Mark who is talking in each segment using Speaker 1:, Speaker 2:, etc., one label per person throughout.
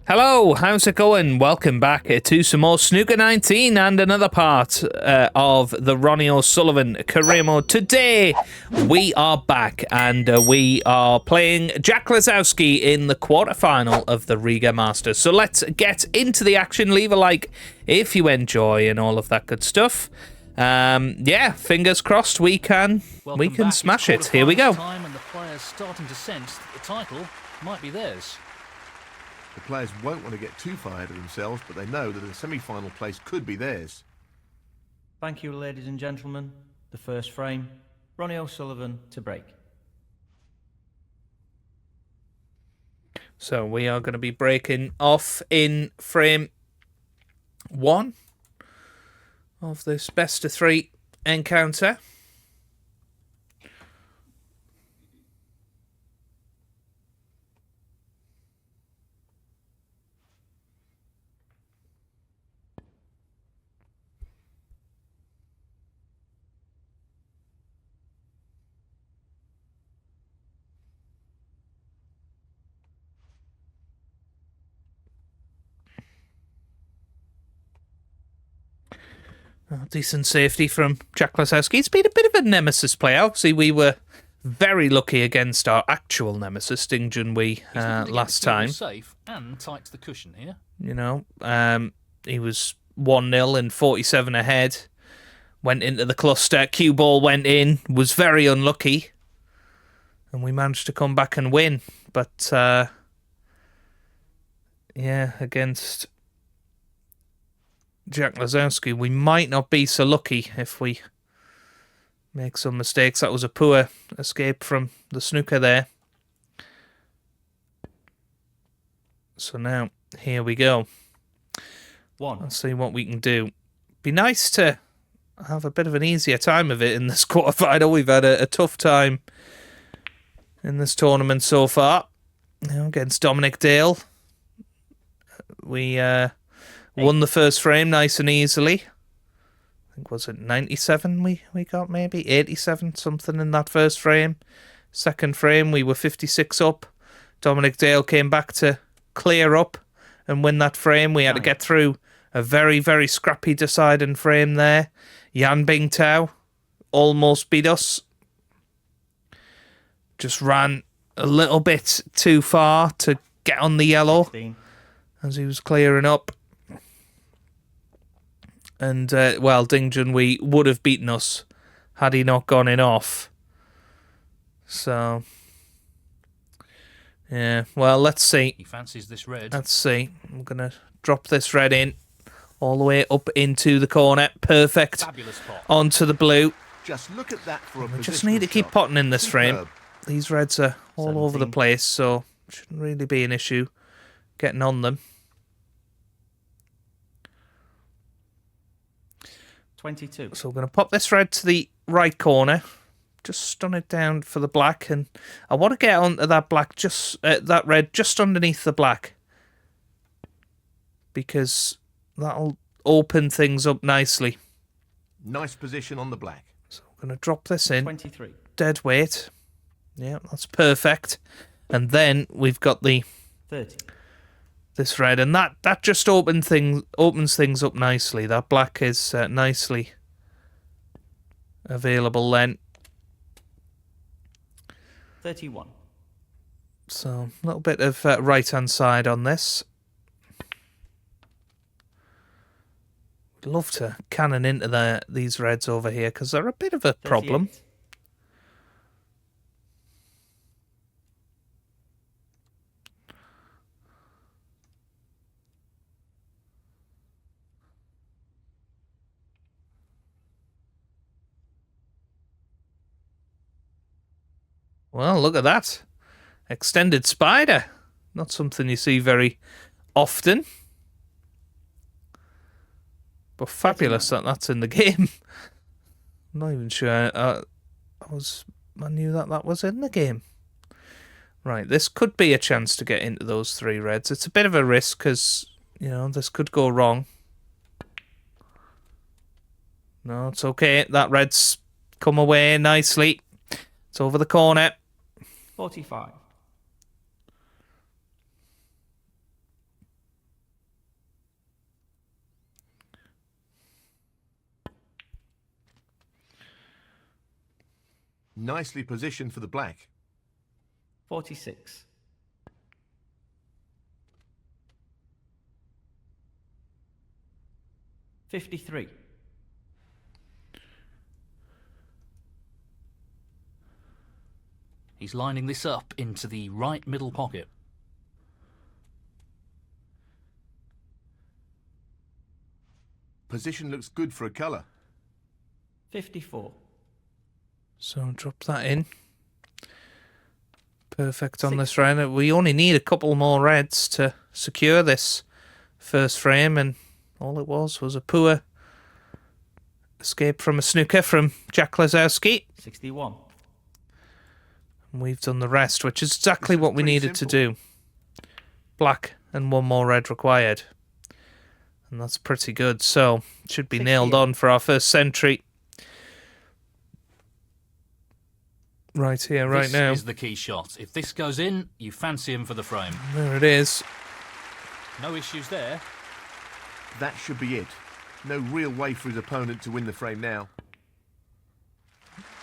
Speaker 1: Hello, how's it going? Welcome back to some more Snooker 19 and another part of the Ronnie O'Sullivan Career Mode. Today, we are back and we are playing Jack LISOWSKI in the quarterfinal of the Riga Masters. So let's get into the action. Leave a like if you enjoy and all of that good stuff. Yeah, fingers crossed we can smash it. Here we go.
Speaker 2: Time and the players starting to sense that the title might be theirs.
Speaker 3: The players won't want to get too far ahead of themselves, but they know that a semi-final place could be theirs.
Speaker 4: Thank you, ladies and gentlemen. The first frame, Ronnie O'Sullivan to break.
Speaker 1: So we are going to be breaking off in frame 1 of this best of 3 encounter. Decent safety from Jack LISOWSKI. It's been a bit of a nemesis play. Obviously, we were very lucky against our actual nemesis, Ding Junhui, last time.
Speaker 2: Safe and tight to the cushion here.
Speaker 1: You know, he was 1-0 and 47 ahead. Went into the cluster. Cue ball went in. Was very unlucky. And we managed to come back and win. But, yeah, against Jack LISOWSKI, we might not be so lucky if we make some mistakes. That was a poor escape from the snooker there. So now, here we go. Let's see what we can do. Be nice to have a bit of an easier time of it in this quarterfinal. We've had a tough time in this tournament so far. You know, against Dominic Dale. We won the first frame nice and easily. I think, was it 97 we got, maybe? 87, something in that first frame. Second frame, we were 56 up. Dominic Dale came back to clear up and win that frame. We had to get through a very, very scrappy deciding frame there. Yan Bingtao almost beat us. Just ran a little bit too far to get on the yellow as he was clearing up. And, well, Ding Junhui would have beaten us had he not gone in off. So, yeah, well, let's see.
Speaker 2: He fancies this red.
Speaker 1: Let's see. I'm going to drop this red in all the way up into the corner. Perfect.
Speaker 2: Fabulous pot.
Speaker 1: Onto the blue.
Speaker 3: Just look at that for a
Speaker 1: We just need to keep
Speaker 3: shot.
Speaker 1: potting in this frame.
Speaker 3: Superb.
Speaker 1: These reds are all over the
Speaker 4: 17.
Speaker 1: place, so shouldn't really be an issue getting on them.
Speaker 4: 22.
Speaker 1: So we're going to pop this red to the right corner. Just stun it down for the black, and I want to get onto that black, that red just underneath the black, because that'll open things up nicely.
Speaker 3: Nice position on the black.
Speaker 1: So we're going to drop this in.
Speaker 4: 23.
Speaker 1: Dead weight. Yeah, that's perfect. And then we've got the
Speaker 4: 30.
Speaker 1: this red, and that just opens things up nicely. That black is nicely available then.
Speaker 4: 31.
Speaker 1: So a little bit of right hand side on this. We'd love to cannon into these reds over here because they're a bit of a problem.
Speaker 4: 38.
Speaker 1: Well, look at that. Extended spider. Not something you see very often. But fabulous that that's in the game. I'm not even sure I knew that was in the game. Right, this could be a chance to get into those 3 reds. It's a bit of a risk because, you know, this could go wrong. No, it's okay. That red's come away nicely. It's over the corner.
Speaker 4: 45.
Speaker 3: Nicely positioned for the black.
Speaker 4: 46. 53.
Speaker 2: He's lining this up into the right middle pocket.
Speaker 3: Position looks good for a colour.
Speaker 4: 54.
Speaker 1: So drop that in. Perfect on this round. We only need a couple more reds to secure this first frame, and all it was a poor escape from a snooker from Jack LISOWSKI.
Speaker 4: 61.
Speaker 1: And we've done the rest, which is exactly what we needed to
Speaker 3: simple.
Speaker 1: do. Black and one more red required. And that's pretty good. So, should be nailed on for our first century. Right here, right now.
Speaker 2: This is the key shot. If this goes in, you fancy him for the frame.
Speaker 1: There it is.
Speaker 2: No issues there.
Speaker 3: That should be it. No real way for his opponent to win the frame now.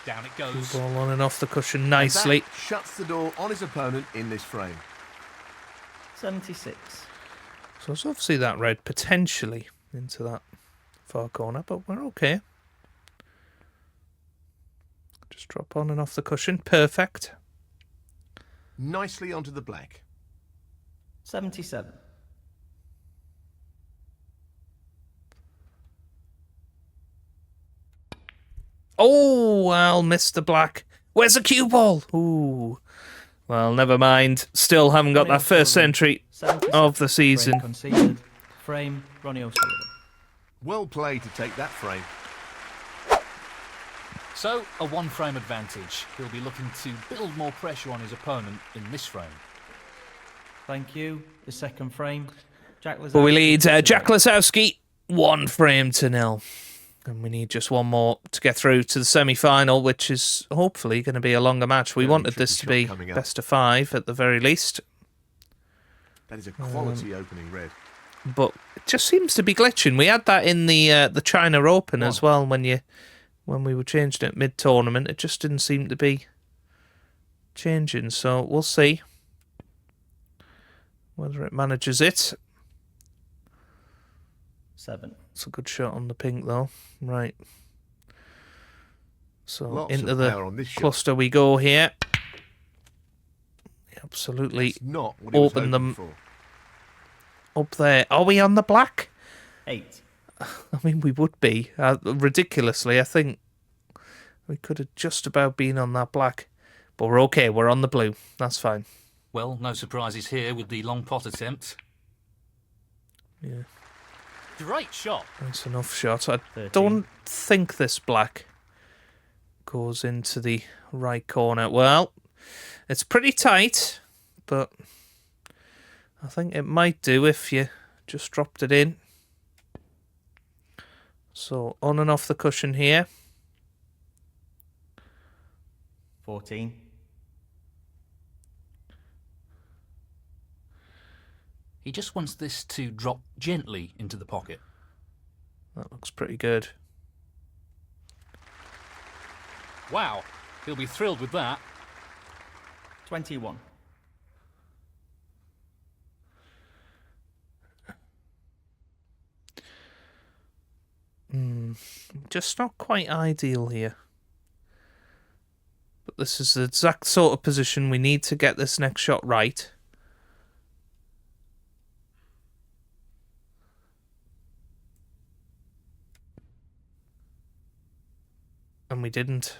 Speaker 2: Down it goes.
Speaker 1: Ball on and off the cushion nicely.
Speaker 3: That shuts the door on his opponent in this frame.
Speaker 4: 76.
Speaker 1: So it's obviously that red potentially into that far corner, but we're okay. Just drop on and off the cushion. Perfect.
Speaker 3: Nicely onto the black.
Speaker 4: 77.
Speaker 1: Oh, I'll miss the black. Where's the cue ball? Ooh. Well, never mind. Still haven't got that first century
Speaker 4: 77.
Speaker 1: of the season.
Speaker 4: Frame conceded. Frame, Ronnie O'Sullivan.
Speaker 3: Well played to take that frame.
Speaker 2: So, a one-frame advantage. He'll be looking to build more pressure on his opponent in this frame.
Speaker 4: Thank you. The second frame, Jack LISOWSKI.
Speaker 1: But we lead Jack LISOWSKI 1-0. And we need just one more to get through to the semi-final, which is hopefully going to be a longer match. We
Speaker 3: Very
Speaker 1: wanted
Speaker 3: tricky
Speaker 1: this to
Speaker 3: shot
Speaker 1: be
Speaker 3: coming up.
Speaker 1: best of 5 at the very least.
Speaker 3: That is a quality opening red.
Speaker 1: But it just seems to be glitching. We had that in the China Open as well when we were changing it mid-tournament. It just didn't seem to be changing. So we'll see whether it manages it.
Speaker 4: 7.
Speaker 1: It's a good shot on the pink though. Right. So
Speaker 3: Lots
Speaker 1: into
Speaker 3: of
Speaker 1: the
Speaker 3: power on this shot.
Speaker 1: cluster we go here. Absolutely
Speaker 3: It's not what he was
Speaker 1: open
Speaker 3: hoping
Speaker 1: them
Speaker 3: for.
Speaker 1: up there. Are we on the black?
Speaker 4: 8.
Speaker 1: I mean, we would be. Ridiculously, I think we could have just about been on that black. But we're okay. We're on the blue. That's fine.
Speaker 2: Well, no surprises here with the long pot attempt.
Speaker 1: Yeah.
Speaker 2: Great shot.
Speaker 1: Nice enough shot. I
Speaker 4: 13.
Speaker 1: don't think this black goes into the right corner. Well, it's pretty tight, but I think it might do if you just dropped it in. So on and off the cushion here.
Speaker 4: 14.
Speaker 2: He just wants this to drop gently into the pocket.
Speaker 1: That looks pretty good.
Speaker 2: Wow, he'll be thrilled with that.
Speaker 4: 21.
Speaker 1: Just not quite ideal here. But this is the exact sort of position we need to get this next shot right. And we didn't.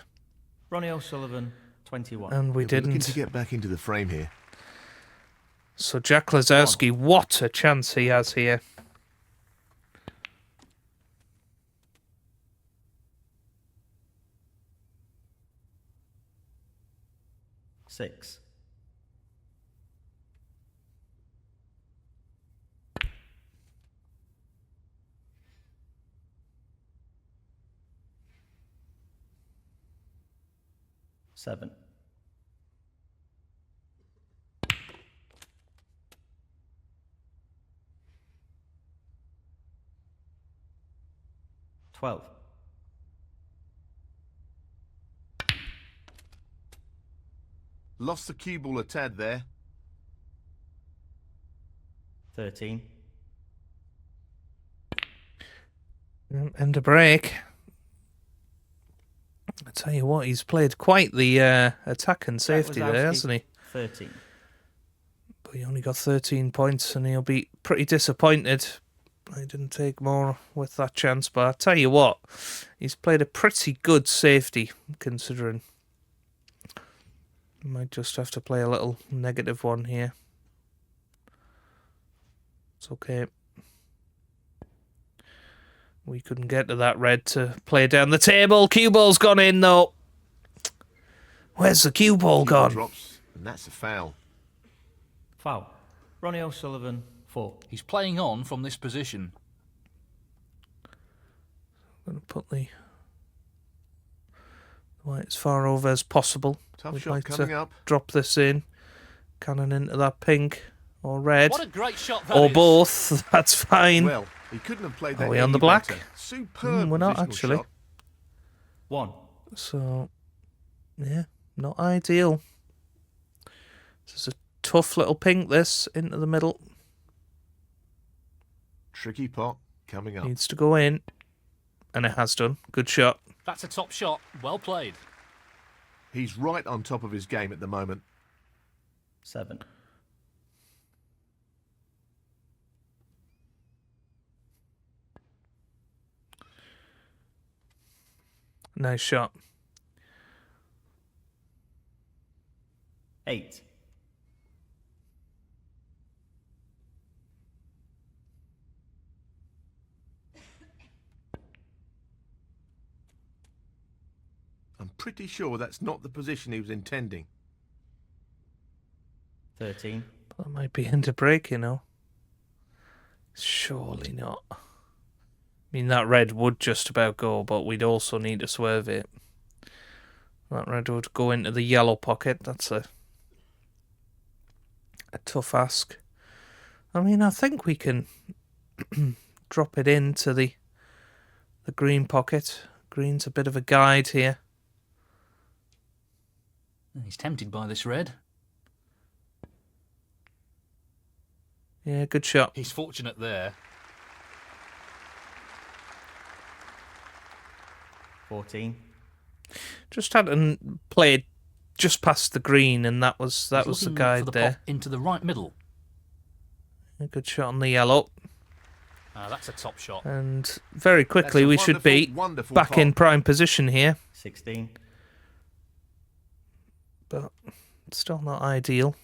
Speaker 4: Ronnie O'Sullivan, 21.
Speaker 1: And we
Speaker 3: They're looking to
Speaker 1: didn't.
Speaker 3: get back into the frame here.
Speaker 1: So Jack LISOWSKI, what a chance he has here.
Speaker 4: Six. Seven. $12.
Speaker 3: Lost the cue ball a tad there.
Speaker 4: 13.
Speaker 1: End of break. I tell you what, he's played quite the attack and safety there,
Speaker 4: LISOWSKI,
Speaker 1: hasn't he?
Speaker 4: 13.
Speaker 1: But he only got 13 points, and he'll be pretty disappointed. He didn't take more with that chance, but I tell you what, he's played a pretty good safety, considering. Might just have to play a little negative one here. It's okay. We couldn't get to that red to play down the table. Cue ball's gone in, though. Where's the cue ball
Speaker 3: Cue ball
Speaker 1: gone?
Speaker 3: drops, and that's a foul.
Speaker 4: Foul. Ronnie O'Sullivan, 4.
Speaker 2: He's playing on from this position.
Speaker 1: I'm going to put the white as far over as possible.
Speaker 3: Tough
Speaker 1: We'd
Speaker 3: shot
Speaker 1: like
Speaker 3: coming
Speaker 1: to
Speaker 3: up.
Speaker 1: drop this in. Cannon into that pink or red.
Speaker 2: What a great shot that
Speaker 1: Or
Speaker 2: is.
Speaker 1: both. That's fine.
Speaker 3: Well, he couldn't have played that
Speaker 1: Are we on
Speaker 3: any
Speaker 1: the black?
Speaker 3: better. Superb
Speaker 1: We're not,
Speaker 3: positional
Speaker 1: actually.
Speaker 3: shot.
Speaker 4: 1.
Speaker 1: So, yeah, not ideal. This is a tough little pink, this, into the middle.
Speaker 3: Tricky pot coming up.
Speaker 1: Needs to go in. And it has done. Good shot.
Speaker 2: That's a top shot. Well played.
Speaker 3: He's right on top of his game at the moment.
Speaker 4: 7.
Speaker 1: Nice shot.
Speaker 4: 8.
Speaker 3: I'm pretty sure that's not the position he was intending.
Speaker 4: 13.
Speaker 1: That might be into break, you know. Surely not. I mean, that red would just about go, but we'd also need to swerve it. That red would go into the yellow pocket. That's a tough ask. I mean, I think we can drop it into the green pocket. Green's a bit of a guide here.
Speaker 2: He's tempted by this red.
Speaker 1: Yeah, good shot.
Speaker 2: He's fortunate there.
Speaker 4: 14.
Speaker 1: Just had to play it just past the green, and that was the
Speaker 2: He's looking
Speaker 1: guide
Speaker 2: for the
Speaker 1: there.
Speaker 2: pot into the right middle.
Speaker 1: A good shot on the yellow.
Speaker 2: That's a top shot.
Speaker 1: And very quickly
Speaker 3: That's a
Speaker 1: we should be
Speaker 3: wonderful
Speaker 1: back in
Speaker 3: pot.
Speaker 1: prime position here.
Speaker 4: 16.
Speaker 1: But still not ideal.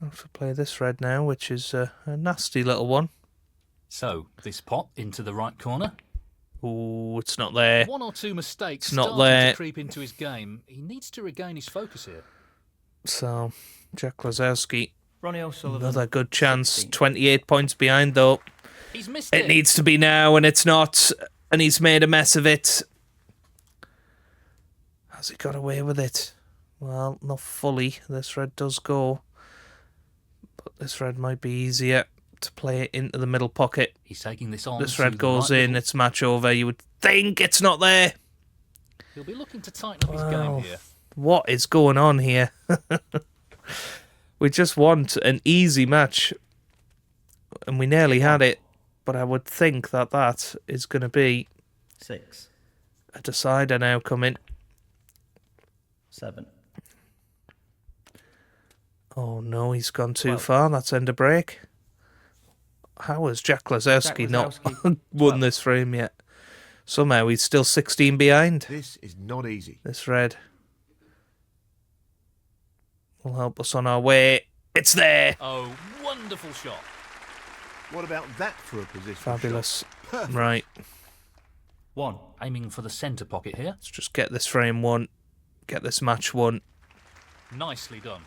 Speaker 1: I have to play this red now, which is a nasty little one.
Speaker 2: So, this pot into the right corner.
Speaker 1: Ooh, it's not there.
Speaker 2: One or two mistakes
Speaker 1: It's not
Speaker 2: starting
Speaker 1: there.
Speaker 2: to creep into his game. He needs to regain his focus here.
Speaker 1: So, Jack LISOWSKI,
Speaker 4: Ronnie O'Sullivan,
Speaker 1: another good chance.
Speaker 4: 16.
Speaker 1: 28 points behind, though.
Speaker 2: He's missed
Speaker 1: It needs to be now, and it's not. And he's made a mess of it. Has he got away with it? Well, not fully. This red does go. But this red might be easier to play it into the middle pocket.
Speaker 2: He's taking this on.
Speaker 1: This
Speaker 2: to
Speaker 1: red
Speaker 2: the
Speaker 1: goes
Speaker 2: right
Speaker 1: in,
Speaker 2: middle.
Speaker 1: it's match over. You would think it's not there.
Speaker 2: He'll be looking to tighten up his game here.
Speaker 1: What is going on here? We just want an easy match. And we nearly had it. But I would think that that is going to be
Speaker 4: 6.
Speaker 1: a decider now coming.
Speaker 4: 7.
Speaker 1: Oh no, he's gone too
Speaker 4: 12.
Speaker 1: far. That's end of break. How has Jack LISOWSKI not
Speaker 4: LISOWSKI,
Speaker 1: won
Speaker 4: 12.
Speaker 1: this frame yet? Somehow he's still 16 behind.
Speaker 3: This is not easy.
Speaker 1: This red will help us on our way. It's there.
Speaker 2: Oh, wonderful shot.
Speaker 3: What about that for a position?
Speaker 1: Fabulous.
Speaker 3: Perfect.
Speaker 1: Right,
Speaker 4: 1.
Speaker 2: Aiming for the centre pocket here.
Speaker 1: let's just get this frame won. Get this match won.
Speaker 2: Nicely done.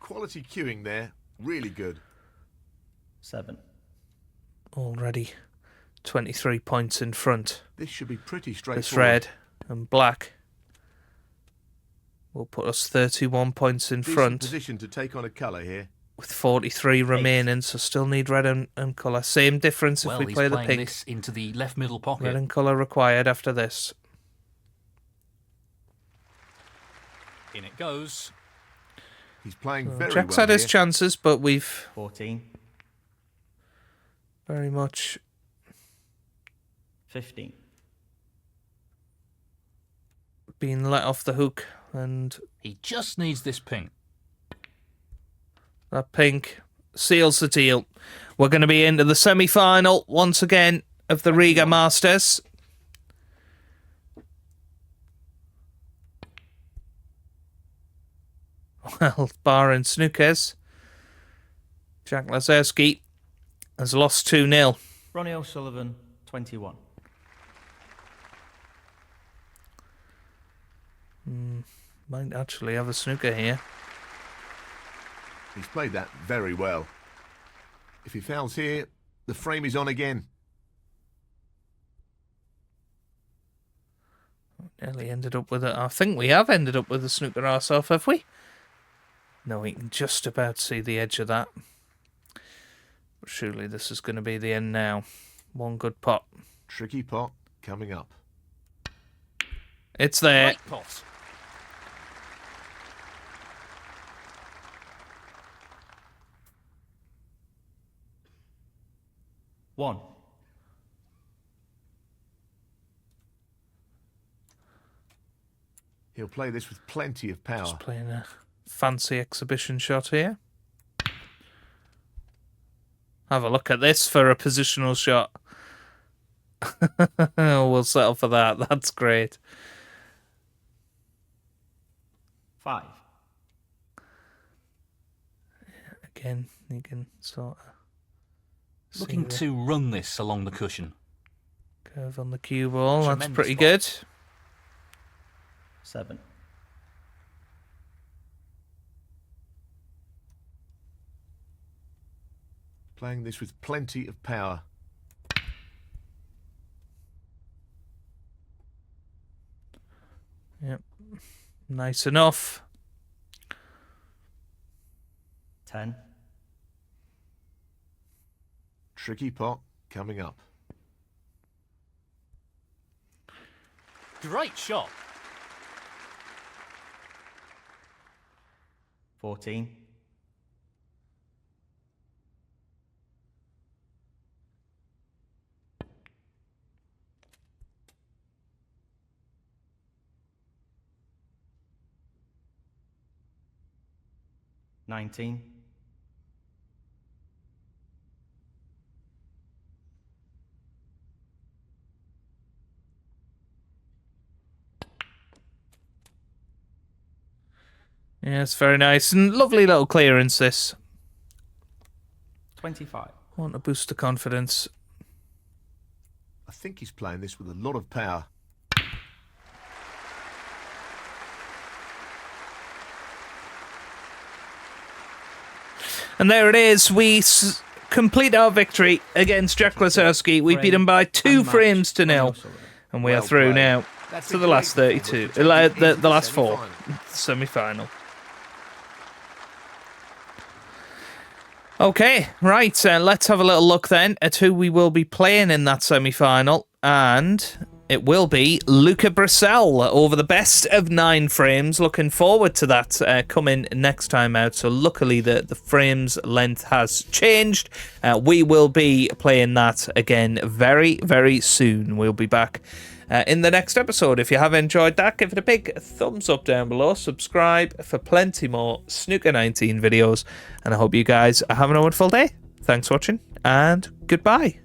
Speaker 3: Quality cueing there. Really good.
Speaker 4: 7.
Speaker 1: Already 23 points in front.
Speaker 3: This should be pretty straightforward.
Speaker 1: This red and black will put us 31 points in
Speaker 3: Decent
Speaker 1: front
Speaker 3: position to take on a colour here.
Speaker 1: with 43 remaining, so still need red and colour. Same difference if
Speaker 2: Well,
Speaker 1: we
Speaker 2: he's
Speaker 1: play the
Speaker 2: playing
Speaker 1: pink.
Speaker 2: this into the left middle pocket.
Speaker 1: Red and colour required after this.
Speaker 2: In it goes.
Speaker 3: He's playing very
Speaker 1: Jack's
Speaker 3: well
Speaker 1: had his
Speaker 3: here.
Speaker 1: chances, but we've
Speaker 4: 14,
Speaker 1: very much
Speaker 4: 15,
Speaker 1: been let off the hook, and
Speaker 2: He just needs this pink.
Speaker 1: that pink seals the deal. We're going to be into the semi-final once again of the Riga Masters. Well, barring Snookers, Jack LISOWSKI has lost 2-0.
Speaker 4: Ronnie O'Sullivan, 21.
Speaker 1: Might actually have a snooker here.
Speaker 3: He's played that very well. If he fouls here, the frame is on again.
Speaker 1: Nearly ended up with it. I think we have ended up with a snooker ourselves, have we? No, we can just about see the edge of that. But surely this is going to be the end now. One good pot.
Speaker 3: Tricky pot coming up.
Speaker 1: It's there.
Speaker 2: Right pot.
Speaker 4: One.
Speaker 3: He'll play this with plenty of power.
Speaker 1: Just playing a fancy exhibition shot here. Have a look at this for a positional shot. We'll settle for that. That's great.
Speaker 4: 5.
Speaker 1: Again, you can sort of see
Speaker 2: Looking
Speaker 1: the
Speaker 2: to run this along the cushion.
Speaker 1: curve on the cue ball. That's
Speaker 2: Tremendous
Speaker 1: pretty
Speaker 2: ball.
Speaker 1: good.
Speaker 4: 7.
Speaker 3: Playing this with plenty of power.
Speaker 1: Yep. Nice enough.
Speaker 4: 10.
Speaker 3: Tricky pot coming up.
Speaker 2: Great shot.
Speaker 4: 14. 19.
Speaker 1: Yeah, it's very nice and lovely little clearance. This
Speaker 4: 25.
Speaker 1: want to boost the confidence.
Speaker 3: I think he's playing this with a lot of power.
Speaker 1: And there it is. We complete our victory against Jack LISOWSKI. We beat him by 2 frames to 0. And we are
Speaker 3: Well
Speaker 1: through
Speaker 3: played.
Speaker 1: now
Speaker 3: That's
Speaker 1: to
Speaker 3: a
Speaker 1: the last
Speaker 3: great
Speaker 1: 32.
Speaker 3: performance to take it into
Speaker 1: The last 4.
Speaker 3: semi-final.
Speaker 1: Semi-final. Okay, right. Let's have a little look then at who we will be playing in that semi-final. And it will be Luca Brissell over the best of 9 frames. Looking forward to that coming next time out. So luckily the frames length has changed. We will be playing that again very, very soon. We'll be back in the next episode. If you have enjoyed that, give it a big thumbs up down below. Subscribe for plenty more Snooker 19 videos. And I hope you guys are having a wonderful day. Thanks for watching and goodbye.